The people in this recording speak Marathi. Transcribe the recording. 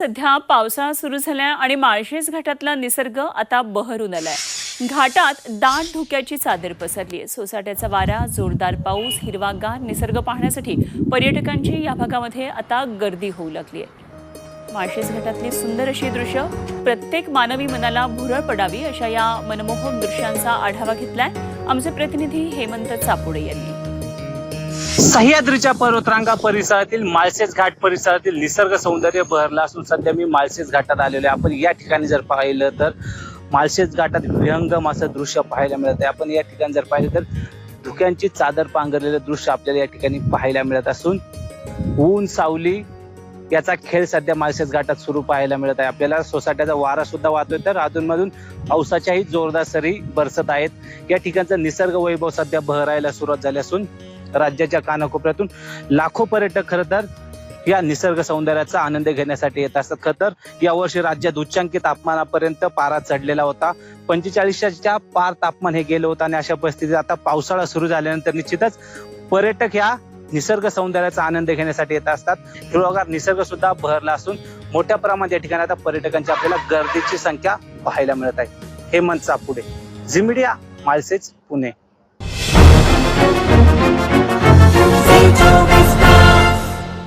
सध्या पावसाळा सुरू झालाय आणि माळशेज घाटातला निसर्ग आता बहरून आलाय। घाटात दाट धुक्याची चादर पसरली आहे। सोसाट्याचा वारा, जोरदार पाऊस, हिरवागार निसर्ग पाहण्यासाठी पर्यटकांची या भागामध्ये आता गर्दी होऊ लागली आहे। माळशेज घाटातली सुंदर अशी दृश्य प्रत्येक मानवी मनाला भुरळ पडावी अशा या मनमोहक दृश्यांचा आढावा घेतलाय आमचे प्रतिनिधी हेमंत चापुडे यांनी। सह्याद्रीच्या पर्वतरांगा परिसरातील माळशेज घाट परिसरातील निसर्ग सौंदर्य बहरलं असून सध्या मी माळशेज घाटात आलेलो आहे। आपण या ठिकाणी जर पाहिलं तर माळशेज घाटात विहंगम असं दृश्य पाहायला मिळत आहे। आपण या ठिकाणी जर पाहिलं तर धुक्यांची चादर पांघरलेलं दृश्य आपल्याला या ठिकाणी पाहायला मिळत असून ऊन सावली याचा खेळ सध्या माळशेज घाटात सुरू पाहायला मिळत आहे। आपल्याला सोसाट्याचा वारा सुद्धा वाहतोय तर अधूनमधून पावसाच्याही जोरदार सरी बरसत आहेत। या ठिकाणचा निसर्ग वैभव सध्या बहरायला सुरुवात झाली असून राज्याच्या कानाकोपऱ्यातून लाखो पर्यटक खरं तर या निसर्ग सौंदर्याचा आनंद घेण्यासाठी येत असतात। खरं तर यावर्षी राज्यात उच्चांकी तापमानापर्यंत पारा चढलेला होता। 45च्या पार तापमान हे गेलं होतं आणि अशा परिस्थितीत आता पावसाळा सुरू झाल्यानंतर निश्चितच पर्यटक या निसर्ग सौंदर्याचा आनंद घेण्यासाठी येत असतात। हिरवागार निसर्ग सुद्धा बहरला असून मोठ्या प्रमाणात या ठिकाणी आता पर्यटकांची आपल्याला गर्दीची संख्या पाहायला मिळत आहे। हेमंत चापुडे, झी मीडिया, माळशेज, पुणे।